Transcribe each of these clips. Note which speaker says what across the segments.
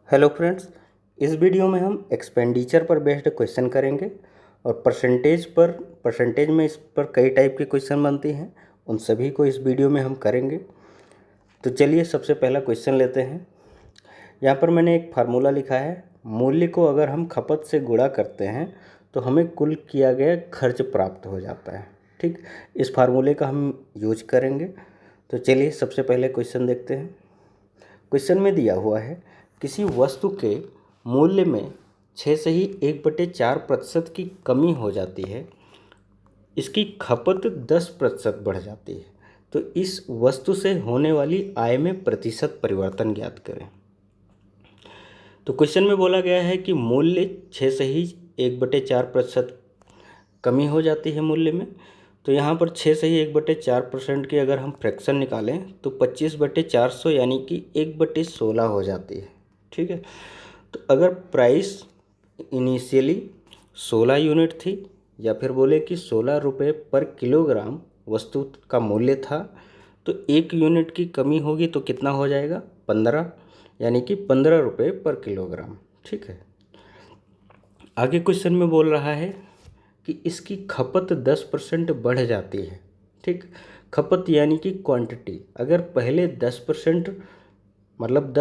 Speaker 1: Hello friends, इस video में हम एक्सपेंडिचर पर बेस्ड क्वेश्चन करेंगे और परसेंटेज में इस पर कई टाइप के क्वेश्चन बनती हैं, उन सभी को इस वीडियो में हम करेंगे। तो चलिए सबसे पहला क्वेश्चन लेते हैं। यहाँ पर मैंने एक फार्मूला लिखा है, मूल्य को अगर हम खपत से गुणा करते हैं तो हमें कुल किया गया खर्च प्राप्त हो जाता है। ठीक, इस फार्मूले का हम यूज करेंगे। तो चलिए सबसे पहले क्वेश्चन देखते हैं। क्वेश्चन में दिया हुआ है, किसी वस्तु के मूल्य में 6 से ही 1/4% की कमी हो जाती है, इसकी खपत 10% बढ़ जाती है, तो इस वस्तु से होने वाली आय में प्रतिशत परिवर्तन ज्ञात करें। तो क्वेश्चन में बोला गया है कि मूल्य 6 से ही 1/4% कमी हो जाती है मूल्य में। तो यहाँ पर 6 से ही 1/4% की अगर हम फ्रैक्शन निकालें तो 25/400 यानी कि 1/16 हो जाती है। ठीक है, तो अगर प्राइस इनिशियली 16 यूनिट थी या फिर बोले कि 16 रुपये पर किलोग्राम वस्तु का मूल्य था, तो 1 यूनिट की कमी होगी तो कितना हो जाएगा, 15, यानी कि 15 रुपये पर किलोग्राम। ठीक है, आगे क्वेश्चन में बोल रहा है कि इसकी खपत 10% बढ़ जाती है। ठीक, खपत यानी कि क्वांटिटी। अगर पहले 10% मतलब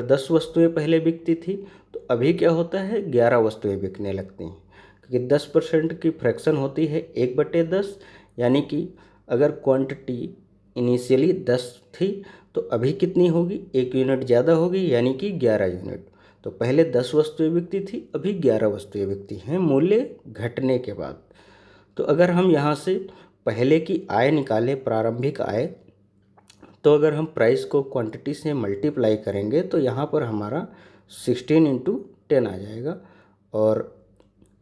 Speaker 1: 10 वस्तुएं पहले बिकती थी, तो अभी क्या होता है, 11 वस्तुएं बिकने लगती हैं, क्योंकि 10% की फ्रैक्शन होती है 1/10। यानी कि अगर क्वांटिटी इनिशियली 10 थी तो अभी कितनी होगी, 1 यूनिट ज़्यादा होगी, यानी कि 11 यूनिट। तो पहले 10 वस्तुएं बिकती थी, अभी 11 वस्तुएं बिकती हैं मूल्य घटने के बाद। तो अगर हम यहाँ से पहले की आय निकालें, प्रारंभिक आय, तो अगर हम प्राइस को क्वांटिटी से मल्टीप्लाई करेंगे तो यहाँ पर हमारा 16 × 10 आ जाएगा, और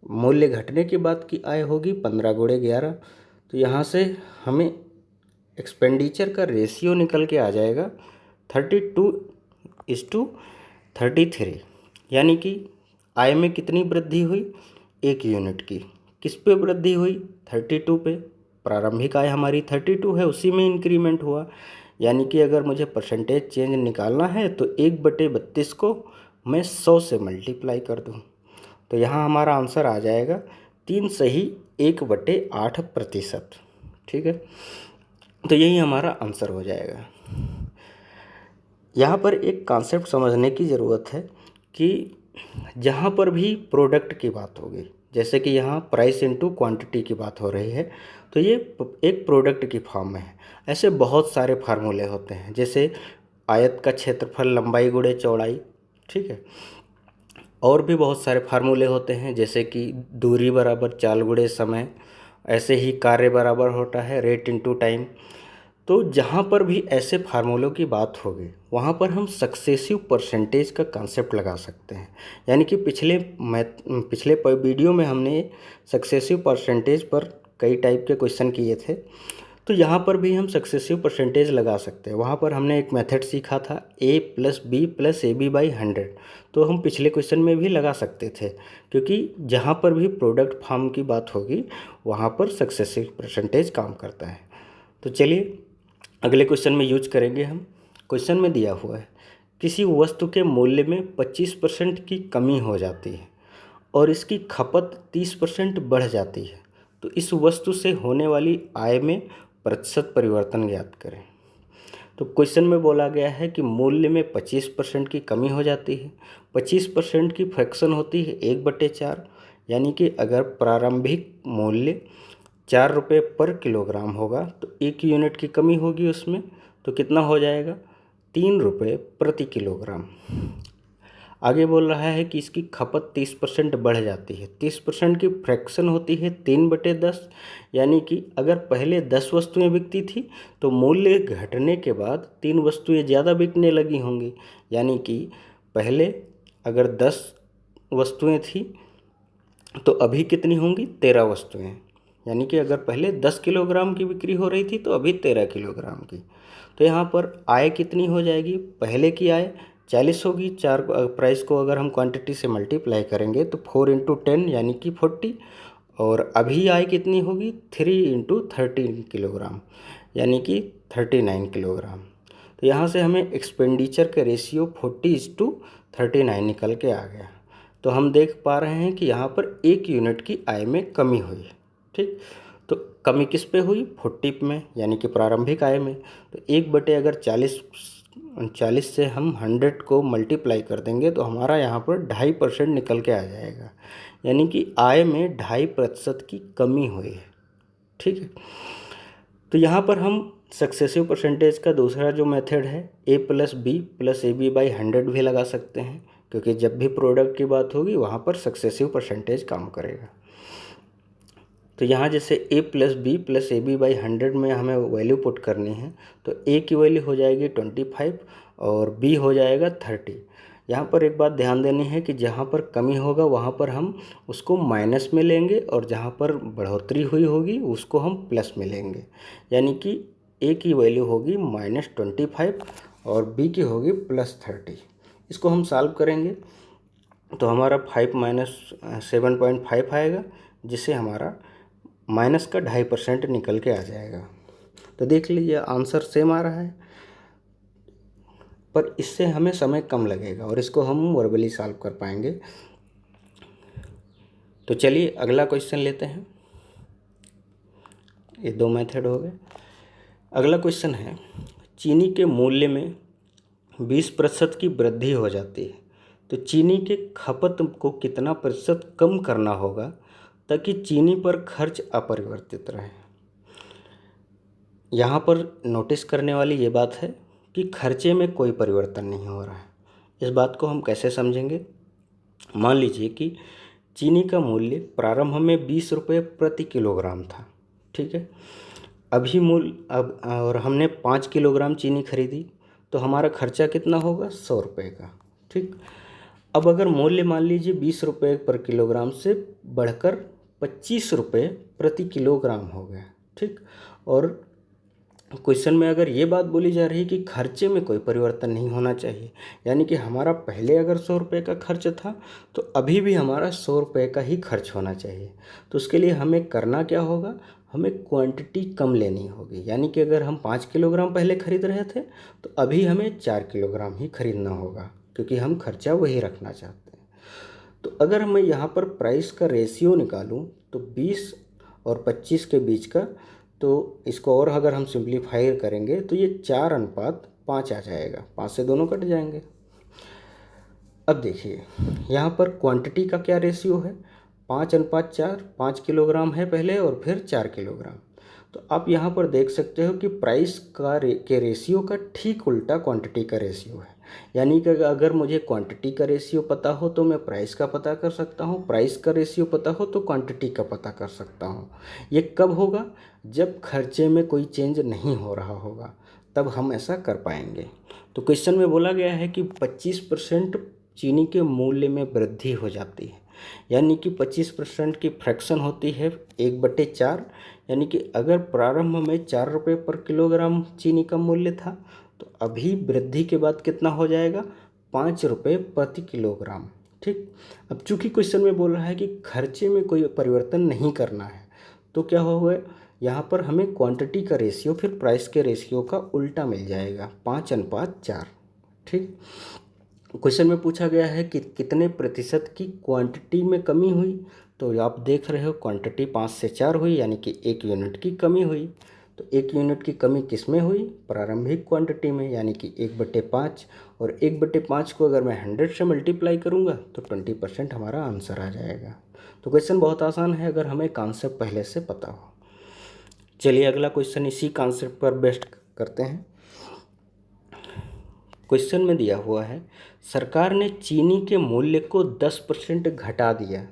Speaker 1: मूल्य घटने के बाद की आय होगी 15 × 11। तो यहाँ से हमें एक्सपेंडिचर का रेशियो निकल के आ जाएगा 32:33, यानी कि आय में कितनी वृद्धि हुई, 1 यूनिट की। किस पे वृद्धि हुई, 32 पे। प्रारंभिक आय हमारी 32 है, उसी में इंक्रीमेंट हुआ। यानी कि अगर मुझे परसेंटेज चेंज निकालना है तो 1/32 को मैं 100 से मल्टीप्लाई कर दूँ, तो यहाँ हमारा आंसर आ जाएगा 3 सही 1/8%। ठीक है, तो यही हमारा आंसर हो जाएगा। यहाँ पर एक कॉन्सेप्ट समझने की ज़रूरत है कि जहाँ पर भी प्रोडक्ट की बात होगी, जैसे कि यहाँ प्राइस इनटू क्वांटिटी की बात हो रही है, तो ये एक प्रोडक्ट की फॉर्म में है। ऐसे बहुत सारे फार्मूले होते हैं, जैसे आयत का क्षेत्रफल लंबाई गुणे चौड़ाई। ठीक है, और भी बहुत सारे फार्मूले होते हैं, जैसे कि दूरी बराबर चाल गुणे समय, ऐसे ही कार्य बराबर होता है रेट इनटू टाइम। तो जहाँ पर भी ऐसे फार्मूलों की बात होगी, वहाँ पर हम सक्सेसिव परसेंटेज का कॉन्सेप्ट लगा सकते हैं। यानी कि पिछले वीडियो में हमने सक्सेसिव परसेंटेज पर कई टाइप के क्वेश्चन किए थे, तो यहाँ पर भी हम सक्सेसिव परसेंटेज लगा सकते हैं। वहाँ पर हमने एक मेथड सीखा था a + b + ab/100, तो हम पिछले क्वेश्चन में भी लगा सकते थे, क्योंकि जहाँ पर भी प्रोडक्ट फॉर्म की बात होगी वहाँ पर सक्सेसिव परसेंटेज काम करता है। तो चलिए अगले क्वेश्चन में यूज करेंगे हम। क्वेश्चन में दिया हुआ है, किसी वस्तु के मूल्य में 25% की कमी हो जाती है और इसकी खपत 30% बढ़ जाती है, तो इस वस्तु से होने वाली आय में प्रतिशत परिवर्तन ज्ञात करें। तो क्वेश्चन में बोला गया है कि मूल्य में 25% की कमी हो जाती है। 25% की फ्रैक्शन होती है 1/4, यानी कि अगर प्रारंभिक मूल्य 4 रुपये पर किलोग्राम होगा तो 1 यूनिट की कमी होगी उसमें, तो कितना हो जाएगा, 3 रुपये प्रति किलोग्राम। आगे बोल रहा है कि इसकी खपत 30% बढ़ जाती है। 30% की फ्रैक्शन होती है 3/10, यानी कि अगर पहले 10 वस्तुएं बिकती थी तो मूल्य घटने के बाद 3 वस्तुएं ज़्यादा बिकने लगी होंगी। यानी कि पहले अगर 10 वस्तुएं थी तो अभी कितनी होंगी, 13 वस्तुएं। यानी कि अगर पहले 10 किलोग्राम की बिक्री हो रही थी तो अभी 13 किलोग्राम की। तो यहाँ पर आय कितनी हो जाएगी, पहले की आय 40 होगी। चार प्राइस को अगर हम क्वांटिटी से मल्टीप्लाई करेंगे तो 4 × 10 यानी कि 40, और अभी आय कितनी होगी, 3 × 13 किलोग्राम यानी कि 39 किलोग्राम। तो यहाँ से हमें एक्सपेंडिचर का रेशियो 40:13 39 निकल के आ गया। तो हम देख पा रहे हैं कि यहाँ पर 1 यूनिट की आय में कमी हुई है। ठीक, तो कमी किस पे हुई? 40 में, यानी कि प्रारंभिक आय में। तो 1 अगर 40 से हम 100 को मल्टीप्लाई कर देंगे तो हमारा यहाँ पर 2.5% निकल के आ जाएगा, यानी कि आय में 2.5% की कमी हुई है। ठीक है, तो यहाँ पर हम सक्सेसिव परसेंटेज का दूसरा जो मेथड है A+B+AB/100 भी लगा सकते हैं, क्योंकि जब भी प्रोडक्ट की बात होगी वहाँ पर सक्सेसिव परसेंटेज काम करेगा। तो यहाँ जैसे A+B+AB/100 में हमें वैल्यू पुट करनी है, तो A की वैल्यू हो जाएगी 25 और B हो जाएगा 30। यहाँ पर एक बात ध्यान देनी है कि जहाँ पर कमी होगा वहाँ पर हम उसको माइनस में लेंगे और जहाँ पर बढ़ोतरी हुई होगी उसको हम प्लस में लेंगे, यानी कि A की वैल्यू होगी -25 और B की होगी +30। इसको हम सॉल्व करेंगे तो हमारा 5 - 7.5 आएगा, जिससे हमारा माइनस का 2.5% निकल के आ जाएगा। तो देख लीजिए आंसर सेम आ रहा है, पर इससे हमें समय कम लगेगा और इसको हम वर्बली सॉल्व कर पाएंगे। तो चलिए अगला क्वेश्चन लेते हैं। ये 2 मेथड हो गए। अगला क्वेश्चन है, चीनी के मूल्य में 20% की वृद्धि हो जाती है, तो चीनी के खपत को कितना प्रतिशत कम करना होगा ताकि चीनी पर खर्च अपरिवर्तित रहे। यहाँ पर नोटिस करने वाली ये बात है कि खर्चे में कोई परिवर्तन नहीं हो रहा है। इस बात को हम कैसे समझेंगे? मान लीजिए कि चीनी का मूल्य प्रारंभ में 20 रुपये प्रति किलोग्राम था। ठीक है, अभी मूल्य अब और हमने 5 किलोग्राम चीनी खरीदी, तो हमारा खर्चा कितना होगा? 100 रुपये का। ठीक, अब अगर मूल्य मान लीजिए 20 रुपये पर किलोग्राम से बढ़कर 25 रुपये प्रति किलोग्राम हो गया। ठीक, और क्वेश्चन में अगर ये बात बोली जा रही है कि खर्चे में कोई परिवर्तन नहीं होना चाहिए, यानी कि हमारा पहले अगर 100 रुपये का खर्च था तो अभी भी हमारा 100 रुपये का ही खर्च होना चाहिए। तो उसके लिए हमें करना क्या होगा? हमें क्वांटिटी कम लेनी होगी, यानी कि अगर हम 5 किलोग्राम पहले खरीद रहे थे तो अभी हमें 4 किलोग्राम ही खरीदना होगा, क्योंकि हम खर्चा वही रखना चाहते हैं। तो अगर मैं यहाँ पर प्राइस का रेशियो निकालूँ तो 20 और 25 के बीच का, तो इसको और अगर हम सिंप्लीफाई करेंगे तो ये 4:5 आ जाएगा। 5 से दोनों कट जाएंगे। अब देखिए यहाँ पर क्वांटिटी का क्या रेशियो है? 5:4, 5 किलोग्राम है पहले और फिर 4 किलोग्राम। तो आप यहाँ पर देख सकते हो कि प्राइस के रेशियो का ठीक उल्टा क्वांटिटी का रेशियो है, यानी कि अगर मुझे क्वांटिटी का रेशियो पता हो तो मैं प्राइस का पता कर सकता हूँ, प्राइस का रेशियो पता हो तो क्वांटिटी का पता कर सकता हूँ। ये कब होगा? जब खर्चे में कोई चेंज नहीं हो रहा होगा, तब हम ऐसा कर पाएंगे। तो क्वेश्चन में बोला गया है कि 25% चीनी के मूल्य में वृद्धि हो जाती है, यानी कि 25% की फ्रैक्शन होती है 1/4, यानी कि अगर प्रारंभ में 4 रुपये पर किलोग्राम चीनी का मूल्य था तो अभी वृद्धि के बाद कितना हो जाएगा? 5 रुपये प्रति किलोग्राम। ठीक, अब चूंकि क्वेश्चन में बोल रहा है कि खर्चे में कोई परिवर्तन नहीं करना है, तो क्या होगा? यहाँ पर हमें क्वांटिटी का रेशियो फिर प्राइस के रेशियो का उल्टा मिल जाएगा, 5:4। ठीक, क्वेश्चन में पूछा गया है कि कितने प्रतिशत की क्वांटिटी में कमी हुई, तो आप देख रहे हो क्वांटिटी 5 से 4 हुई, यानी कि 1 यूनिट की कमी हुई। तो 1 यूनिट की कमी किस में हुई? प्रारंभिक क्वांटिटी में, यानी कि 1/5, और 1/5 को अगर मैं 100 से मल्टीप्लाई करूँगा तो 20% हमारा आंसर आ जाएगा। तो क्वेश्चन बहुत आसान है अगर हमें कॉन्सेप्ट पहले से पता हो। चलिए अगला क्वेश्चन इसी कॉन्सेप्ट पर बेस्ड करते हैं। क्वेश्चन में दिया हुआ है, सरकार ने चीनी के मूल्य को 10% घटा दिया,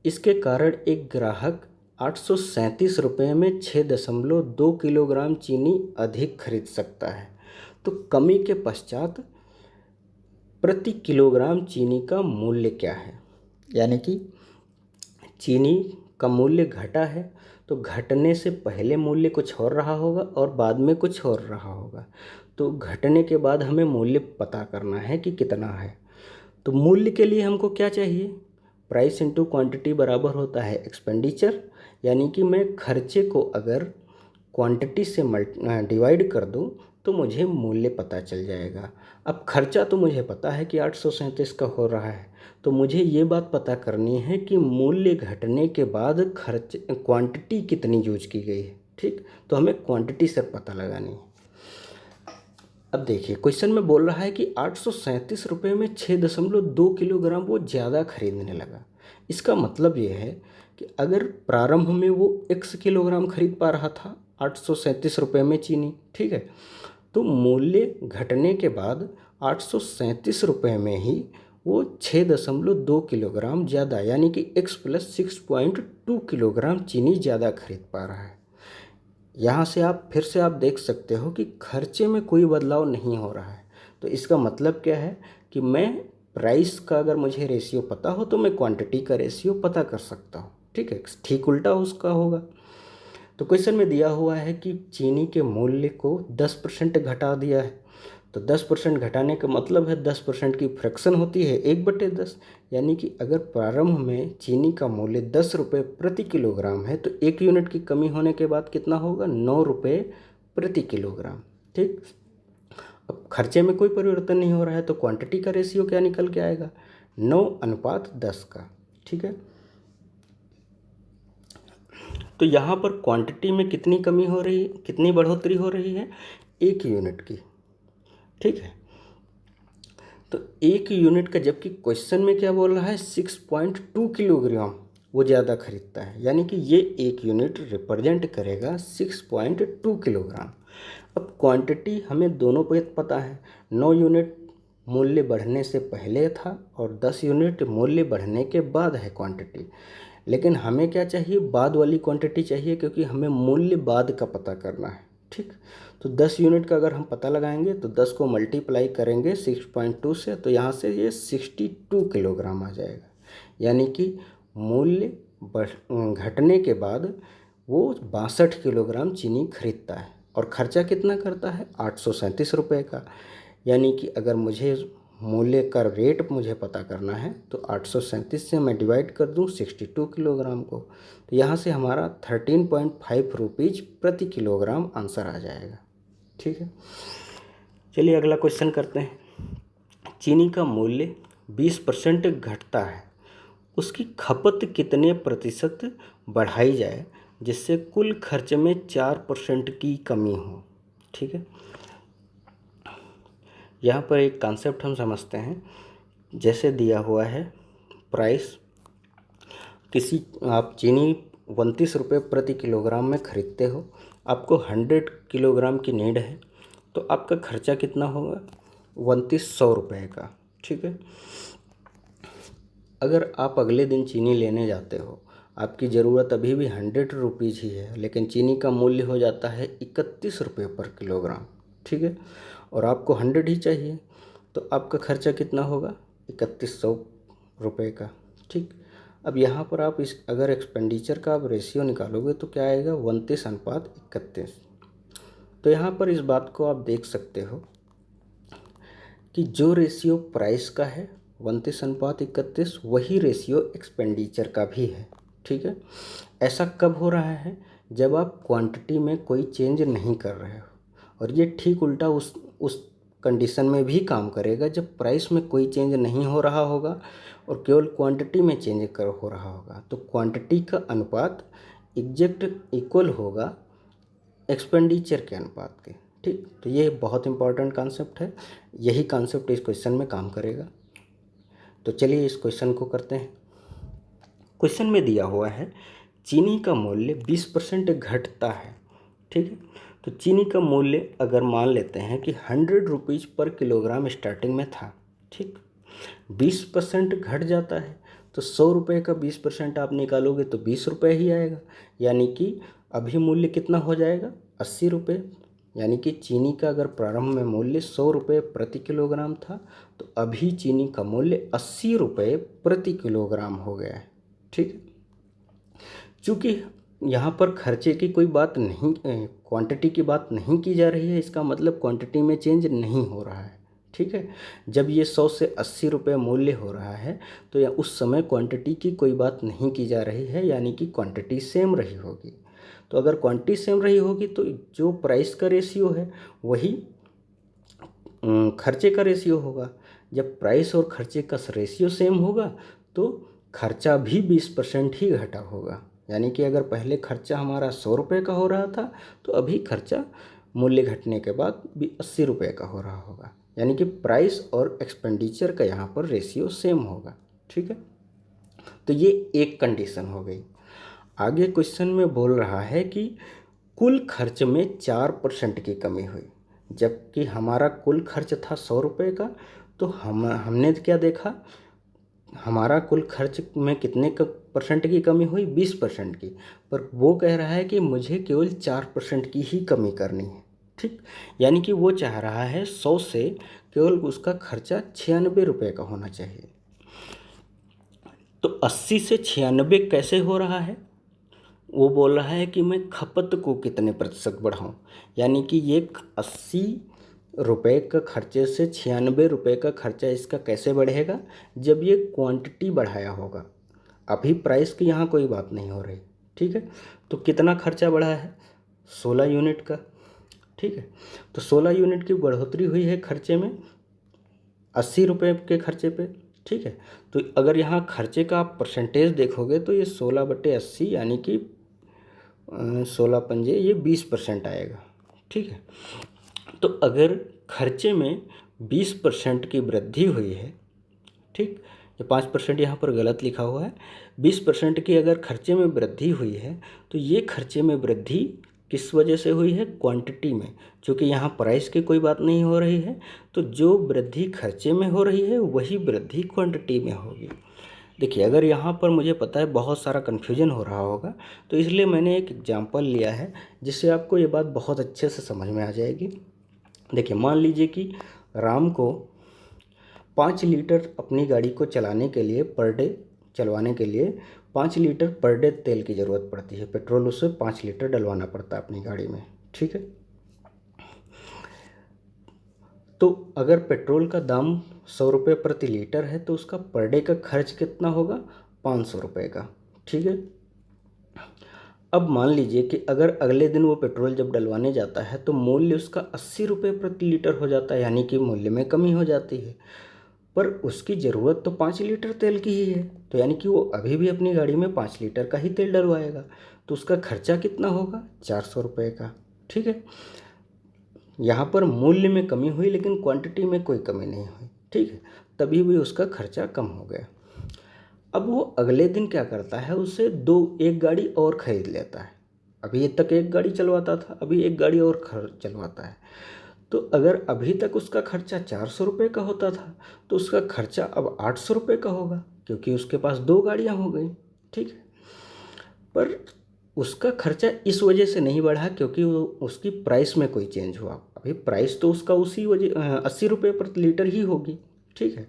Speaker 1: इसके कारण एक ग्राहक 837 रुपये में 6.2 किलोग्राम चीनी अधिक खरीद सकता है। तो कमी के पश्चात प्रति किलोग्राम चीनी का मूल्य क्या है? यानी कि चीनी का मूल्य घटा है, तो घटने से पहले मूल्य कुछ और रहा होगा और बाद में कुछ और रहा होगा। तो घटने के बाद हमें मूल्य पता करना है कि कितना है। तो मूल्य के लिए हमको क्या चाहिए? प्राइस इंटू क्वांटिटी बराबर होता है एक्सपेंडिचर, यानी कि मैं खर्चे को अगर क्वांटिटी से डिवाइड कर दूं तो तो मुझे मूल्य पता चल जाएगा। अब खर्चा तो मुझे पता है कि 837 का हो रहा है, तो मुझे ये बात पता करनी है कि मूल्य घटने के बाद खर्च क्वांटिटी कितनी यूज की गई है। ठीक, तो हमें क्वांटिटी से पता लगानी है। अब देखिए क्वेश्चन में बोल रहा है कि 837 रुपये में 6.2 किलोग्राम वो ज़्यादा खरीदने लगा। इसका मतलब ये है कि अगर प्रारंभ में वो x किलोग्राम खरीद पा रहा था 837 रुपये में चीनी, ठीक है, तो मूल्य घटने के बाद 837 रुपये में ही वो 6.2 किलोग्राम ज़्यादा यानी कि x + 6.2 किलोग्राम चीनी ज़्यादा खरीद पा रहा है। यहाँ से आप फिर से आप देख सकते हो कि खर्चे में कोई बदलाव नहीं हो रहा है। तो इसका मतलब क्या है कि मैं प्राइस का अगर मुझे रेशियो पता हो तो मैं क्वांटिटी का रेशियो पता कर सकता हूँ। ठीक है, ठीक उल्टा उसका होगा। तो क्वेश्चन में दिया हुआ है कि चीनी के मूल्य को 10% घटा दिया है। तो 10% घटाने का मतलब है 10% की फ्रैक्शन होती है 1/10, यानी कि अगर प्रारंभ में चीनी का मूल्य 10 रुपये प्रति किलोग्राम है तो 1 यूनिट की कमी होने के बाद कितना होगा, 9 रुपये प्रति किलोग्राम। ठीक, अब खर्चे में कोई परिवर्तन नहीं हो रहा है तो क्वांटिटी का रेशियो क्या निकल के आएगा, 9:10 का। ठीक है, तो यहाँ पर क्वांटिटी में कितनी कमी हो रही है, कितनी बढ़ोतरी हो रही है, 1 यूनिट की। ठीक है, तो 1 यूनिट का, जबकि क्वेश्चन में क्या बोल रहा है 6.2 किलोग्राम वो ज़्यादा खरीदता है, यानी कि ये 1 यूनिट रिप्रेजेंट करेगा 6.2 किलोग्राम। अब क्वांटिटी हमें दोनों पे पता है, 9 यूनिट मूल्य बढ़ने से पहले था और 10 यूनिट मूल्य बढ़ने के बाद है क्वांटिटी। लेकिन हमें क्या चाहिए, बाद वाली क्वांटिटी चाहिए, क्योंकि हमें मूल्य बाद का पता करना है। ठीक, तो 10 यूनिट का अगर हम पता लगाएंगे तो 10 को मल्टीप्लाई करेंगे 6.2 से, तो यहाँ से ये 62 किलोग्राम आ जाएगा। यानी कि मूल्य घटने के बाद वो 62 किलोग्राम चीनी खरीदता है और ख़र्चा कितना करता है, 837 रुपये का। यानी कि अगर मुझे मूल्य का रेट मुझे पता करना है तो 837 से मैं डिवाइड कर दूं 62 किलोग्राम को, तो यहाँ से हमारा 13.5 रुपीज़ प्रति किलोग्राम आंसर आ जाएगा। ठीक है, चलिए अगला क्वेश्चन करते हैं। चीनी का मूल्य 20% घटता है, उसकी खपत कितने प्रतिशत बढ़ाई जाए जिससे कुल खर्च में 4% की कमी हो। ठीक है, यहाँ पर एक कॉन्सेप्ट हम समझते हैं। जैसे दिया हुआ है प्राइस, किसी आप चीनी 29 रुपये प्रति किलोग्राम में ख़रीदते हो, आपको 100 किलोग्राम की नीड है, तो आपका खर्चा कितना होगा, 2900 रुपये का। ठीक है, अगर आप अगले दिन चीनी लेने जाते हो, आपकी ज़रूरत अभी भी 100 रुपीज़ ही है, लेकिन चीनी का मूल्य हो जाता है 31 रुपये पर किलोग्राम। ठीक है, और आपको 100 ही चाहिए, तो आपका खर्चा कितना होगा, 3100 रुपये का। ठीक, अब यहाँ पर आप इस अगर एक्सपेंडिचर का आप रेशियो निकालोगे तो क्या आएगा, 29:31। तो यहाँ पर इस बात को आप देख सकते हो कि जो रेशियो प्राइस का है 29:31, वही रेशियो एक्सपेंडिचर का भी है। ठीक है, ऐसा कब हो रहा है, जब आप क्वांटिटी में कोई चेंज नहीं कर रहे हो, और ये ठीक उल्टा उस कंडीशन में भी काम करेगा जब प्राइस में कोई चेंज नहीं हो रहा होगा और केवल क्वांटिटी में चेंज हो रहा होगा। तो क्वांटिटी का अनुपात एग्जैक्ट इक्वल होगा एक्सपेंडिचर के अनुपात के। ठीक, तो ये बहुत इंपॉर्टेंट कॉन्सेप्ट है, यही कॉन्सेप्ट इस क्वेश्चन में काम करेगा। तो चलिए इस क्वेश्चन को करते हैं। क्वेश्चन में दिया हुआ है चीनी का मूल्य 20% घटता है। ठीक है, तो चीनी का मूल्य अगर मान लेते हैं कि 100 रुपीज़ पर किलोग्राम स्टार्टिंग में था, ठीक, 20% घट जाता है तो 100 रुपये का 20% आप निकालोगे तो 20 रुपये ही आएगा, यानी कि अभी मूल्य कितना हो जाएगा, 80 रुपये। यानी कि चीनी का अगर प्रारंभ में मूल्य 100 रुपये प्रति किलोग्राम था तो अभी चीनी का मूल्य 80 रुपये प्रति किलोग्राम हो गया है। ठीक, चूँकि यहाँ पर खर्चे की कोई बात नहीं, क्वांटिटी की बात नहीं की जा रही है, इसका मतलब क्वांटिटी में चेंज नहीं हो रहा है। ठीक है, जब ये 100 से 80 रुपये मूल्य हो रहा है तो या उस समय क्वांटिटी की कोई बात नहीं की जा रही है, यानी कि क्वांटिटी सेम रही होगी। तो अगर क्वांटिटी सेम रही होगी तो जो प्राइस का रेशियो है वही खर्चे का रेशियो होगा। जब प्राइस और खर्चे का रेशियो सेम होगा तो खर्चा भी 20% ही घटा होगा। यानी कि अगर पहले खर्चा हमारा 100 रुपये का हो रहा था तो अभी खर्चा मूल्य घटने के बाद भी 80 रुपये का हो रहा होगा। यानी कि प्राइस और एक्सपेंडिचर का यहाँ पर रेशियो सेम होगा। ठीक है, तो ये एक कंडीशन हो गई। आगे क्वेश्चन में बोल रहा है कि कुल खर्च में 4% की कमी हुई। जबकि हमारा कुल खर्च था 100 रुपये का, तो हमने क्या देखा, हमारा कुल खर्च में कितने परसेंट की कमी हुई, 20% की। पर वो कह रहा है कि मुझे केवल 4% की ही कमी करनी है। ठीक, यानी कि वो चाह रहा है 100 से केवल उसका खर्चा 96 रुपये का होना चाहिए। तो 80 से 96 कैसे हो रहा है, वो बोल रहा है कि मैं खपत को कितने प्रतिशत बढ़ाऊं। यानी कि ये 80 रुपये का खर्चे से 96 रुपये का खर्चा इसका कैसे बढ़ेगा, जब ये क्वांटिटी बढ़ाया होगा। अभी प्राइस की यहाँ कोई बात नहीं हो रही। ठीक है, तो कितना खर्चा बढ़ा है, 16 यूनिट का। ठीक है, तो 16 यूनिट की बढ़ोतरी हुई है खर्चे में 80 रुपये के खर्चे पे। ठीक है, तो अगर यहाँ खर्चे का आप परसेंटेज देखोगे तो ये 16/80 यानी कि 16 पंजे ये 20% आएगा। ठीक है, तो अगर खर्चे में 20% की वृद्धि हुई है, ठीक, ये 5% यहाँ पर गलत लिखा हुआ है, 20% की अगर खर्चे में वृद्धि हुई है तो ये खर्चे में वृद्धि किस वजह से हुई है, क्वांटिटी में। क्योंकि यहाँ प्राइस की कोई बात नहीं हो रही है, तो जो वृद्धि खर्चे में हो रही है वही वृद्धि क्वांटिटी में होगी। देखिए, अगर यहाँ पर मुझे पता है बहुत सारा कन्फ्यूजन हो रहा होगा, तो इसलिए मैंने एक एग्जांपल लिया है जिससे आपको ये बात बहुत अच्छे से समझ में आ जाएगी। देखिए, मान लीजिए कि राम को 5 लीटर अपनी गाड़ी को चलाने के लिए पर डे चलवाने के लिए 5 लीटर पर डे तेल की ज़रूरत पड़ती है। पेट्रोल उसे 5 लीटर डलवाना पड़ता है अपनी गाड़ी में। ठीक है, तो अगर पेट्रोल का दाम 100 रुपये प्रति लीटर है तो उसका पर डे का खर्च कितना होगा, 500 रुपये का। ठीक है, अब मान लीजिए कि अगर अगले दिन वो पेट्रोल जब डलवाने जाता है तो मूल्य उसका 80 रुपये प्रति लीटर हो जाता है, यानी कि मूल्य में कमी हो जाती है। पर उसकी ज़रूरत तो 5 लीटर तेल की ही है, तो यानी कि वो अभी भी अपनी गाड़ी में 5 लीटर का ही तेल डलवाएगा। तो उसका खर्चा कितना होगा, 400 रुपये का। ठीक है, यहाँ पर मूल्य में कमी हुई लेकिन क्वांटिटी में कोई कमी नहीं हुई। ठीक है, तभी भी उसका खर्चा कम हो गया। अब वो अगले दिन क्या करता है, उसे एक गाड़ी और ख़रीद लेता है। अभी तक एक गाड़ी चलवाता था, अभी एक गाड़ी और चलवाता है। तो अगर अभी तक उसका खर्चा 400 रुपये का होता था तो उसका खर्चा अब 800 रुपये का होगा, क्योंकि उसके पास 2 गाड़ियाँ हो गई। ठीक है, पर उसका खर्चा इस वजह से नहीं बढ़ा क्योंकि वो उसकी प्राइस में कोई चेंज हुआ। अभी प्राइस तो उसका उसी वजह 80 रुपये प्रति लीटर ही होगी। ठीक है,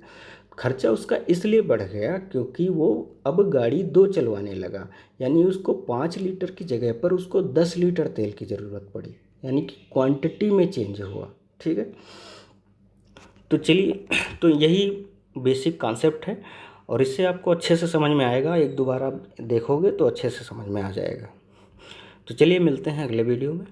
Speaker 1: खर्चा उसका इसलिए बढ़ गया क्योंकि वो अब गाड़ी 2 चलवाने लगा, यानी उसको 5 लीटर की जगह पर उसको 10 लीटर तेल की ज़रूरत पड़ी, यानी कि क्वांटिटी में चेंज हुआ। ठीक है, तो चलिए, तो यही बेसिक कॉन्सेप्ट है और इससे आपको अच्छे से समझ में आएगा। एक दो बार आप देखोगे तो अच्छे से समझ में आ जाएगा। तो चलिए, मिलते हैं अगले वीडियो में।